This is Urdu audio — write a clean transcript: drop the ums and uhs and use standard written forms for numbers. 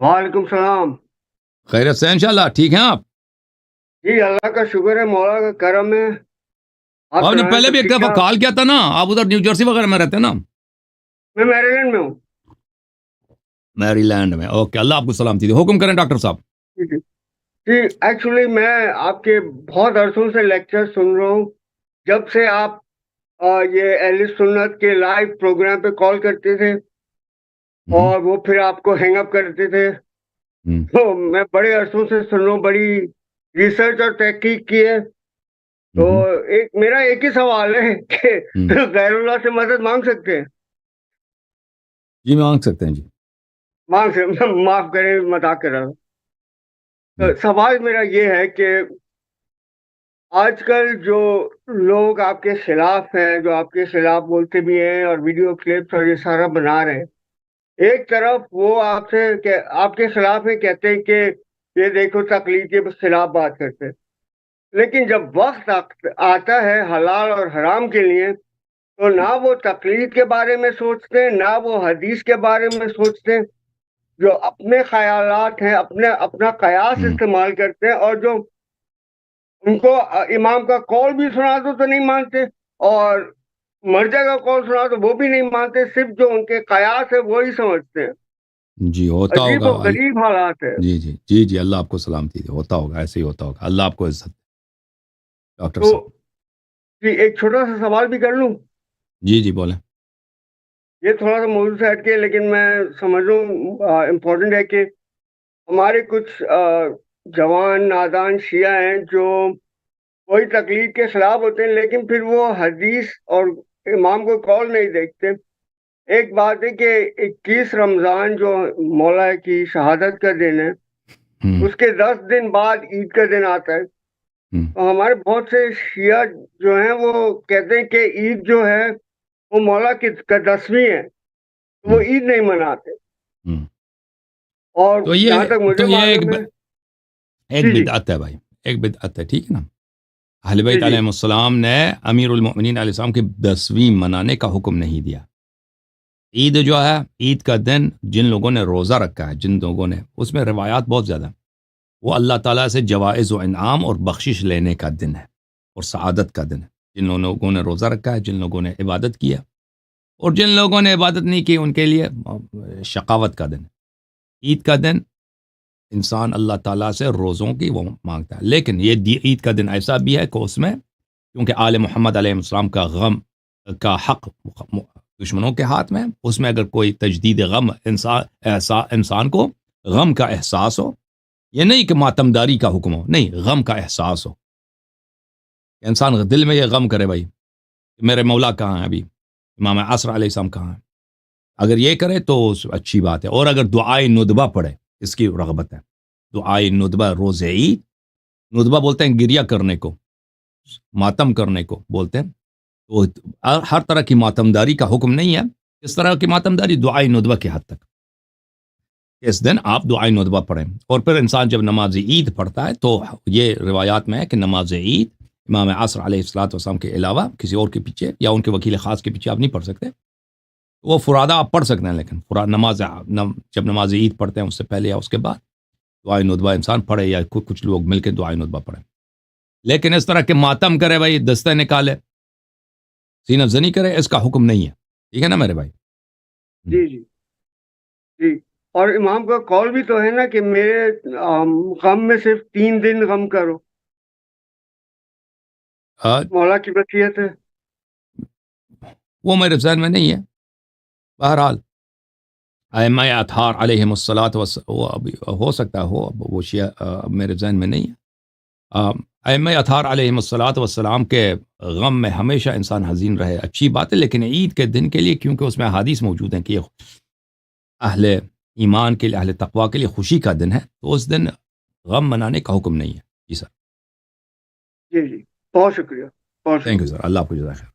وعلیکم السلام. خیریت سے انشاءاللہ ٹھیک ہیں آپ؟ جی اللہ کا شکر ہے، مولا کا کرم ہے. آپ آپ نے سنائیں پہلے سب بھی ایک ٹھیک دفعہ ٹھاک؟ کال کیا تھا نا، آپ ادھر نیو جرسی وغیرہ میں رہتے ہیں نا؟ میں میریلینڈ میں ہوں. میری لینڈ میں. اوکے، اللہ آپ کو سلامتی دے. حکم کریں ڈاکٹر صاحب. جی جی جی، ایکچولی میں آپ کے بہت عرصوں سے لیکچر سن رہا ہوں. جب سے آپ یہ اہل سنت کے لائیو پروگرام پہ کال کرتے تھے اور وہ پھر آپ کو ہینگ اپ کرتے تھے، تو میں بڑے عرصوں سے سن رہا ہوں، بڑی ریسرچ اور تحقیق کی ہے. تو میرا ایک ہی سوال ہے کہ غیر اللہ سے مدد مانگ سکتے ہیں؟ جی مانگ سکتے ہیں. جی معاف کریں، مذاق کر رہا ہوں. تو سوال میرا یہ ہے کہ آج کل جو لوگ آپ کے خلاف ہیں، جو آپ کے خلاف بولتے بھی ہیں اور ویڈیو کلپس اور یہ سارا بنا رہے ہیں، ایک طرف وہ آپ کے خلاف میں کہتے ہیں کہ یہ دیکھو تقلید کے خلاف بات کرتے ہیں، لیکن جب وقت آتا ہے حلال اور حرام کے لیے تو نہ وہ تقلید کے بارے میں سوچتے ہیں، نہ وہ حدیث کے بارے میں سوچتے ہیں. جو اپنے خیالات ہیں، اپنا قیاس استعمال کرتے ہیں، اور جو ان کو امام کا قول بھی سنا دو تو نہیں مانتے، اور مرجع کا قول سنا دو وہ بھی نہیں مانتے، صرف جو ان کے قیاس ہے وہی سمجھتے ہیں. جی ہوتا عجیب ہوگا. و غریب حالات ہے. جی جی جی جی اللہ آپ کو سلامتی دے. ہوتا ہوگا، ایسے ہی ہوتا ہوگا. اللہ آپ کو عزت دے ڈاکٹر تو صاحب. جی ایک چھوٹا سا سوال بھی کر لوں؟ جی جی بولیں. یہ تھوڑا سا موضوع سے ہٹ کے، لیکن میں سمجھ رہا ہوں امپورٹنٹ ہے کہ ہمارے کچھ جوان نادان شیعہ ہیں جو کوئی تقلید کے خلاف ہوتے ہیں، لیکن پھر وہ حدیث اور امام کو قول نہیں دیکھتے. ایک بات ہے کہ 21 رمضان جو مولا کی شہادت کا دن ہے، اس کے 10 دن بعد عید کا دن آتا ہے. تو ہمارے بہت سے شیعہ جو ہیں وہ کہتے ہیں کہ عید جو ہے وہ مولا کی 10ویں ہے، وہ عید نہیں مناتے. اور تو جہاں تک مجھے یہ معلوم ہے، ایک جی جی بدعت ہے بھائی، ایک بدعت ہے. ٹھیک ہے نا؟ اہل بیت جی جی علیہ السلام نے امیر المؤمنین علیہ السلام کی 10ویں منانے کا حکم نہیں دیا. عید جو ہے، عید کا دن جن لوگوں نے روزہ رکھا ہے، جن لوگوں نے، اس میں روایات بہت زیادہ ہیں، وہ اللہ تعالیٰ سے جوائز و انعام اور بخشش لینے کا دن ہے اور سعادت کا دن ہے. جن لوگوں نے روزہ رکھا ہے، جن لوگوں نے عبادت کیا، اور جن لوگوں نے عبادت نہیں کی ان کے لیے شقاوت کا دن ہے. عید کا دن انسان اللہ تعالیٰ سے روزوں کی وہ مانگتا ہے. لیکن یہ عید کا دن ایسا بھی ہے کہ اس میں کیونکہ آل محمد علیہ السلام کا غم کا حق دشمنوں کے ہاتھ میں، اس میں اگر کوئی تجدید غم انسان کو غم کا احساس ہو، یہ نہیں کہ ماتمداری کا حکم ہو، نہیں، غم کا احساس ہو، انسان دل میں یہ غم کرے بھائی میرے مولا کہاں ہیں، ابھی امام عصر علیہ السلام کہاں ہیں، اگر یہ کرے تو اچھی بات ہے. اور اگر دعائے ندبہ پڑھے، اس کی رغبت ہے. دعائے ندبہ روز عید، ندبہ بولتے ہیں گریہ کرنے کو، ماتم کرنے کو بولتے ہیں. تو ہر طرح کی ماتمداری کا حکم نہیں ہے. اس طرح کی ماتمداری دعائے ندبہ کے حد تک، اس دن آپ دعائے ندبہ پڑھیں. اور پھر انسان جب نماز عید پڑھتا ہے تو یہ روایات میں ہے کہ نماز عید امام عصر علیہ السلام کے علاوہ کسی اور کے پیچھے یا ان کے وکیل خاص کے پیچھے آپ نہیں پڑھ سکتے. وہ فرادہ آپ پڑھ سکتے ہیں، لیکن جب نماز عید پڑھتے ہیں اس سے پہلے یا اس کے بعد دعائے ندبہ انسان پڑھے، یا کچھ لوگ مل کے دعائے ندبہ پڑھیں. لیکن اس طرح کے ماتم کرے بھائی، دستے نکالے، سینہ زنی کرے، اس کا حکم نہیں ہے. ٹھیک ہے نا میرے بھائی؟ جی جی جی. اور امام کا قول بھی تو ہے نا کہ میرے غم میں صرف 3 دن غم کرو، مولا کی وصیت ہے. وہ میرے ذہن میں نہیں ہے. بہرحال ائمہ اطہار علیہم الصلاۃ ہو سکتا ہے وہ شیعہ، میرے ذہن میں نہیں ہے. ائمہ اطہار علیہم الصلاۃ والسلام کے غم میں ہمیشہ انسان حزین رہے، اچھی بات ہے. لیکن عید کے دن کے لیے کیونکہ اس میں احادیث موجود ہیں کہ یہ اہل ایمان کے لیے، اہل تقویٰ کے لیے خوشی کا دن ہے، تو اس دن غم منانے کا حکم نہیں ہے. جی سر. جی جی، بہت شکریہ، بہت تھینک یو شکریہ. سر. اللہ آپ کو جزائے خیر.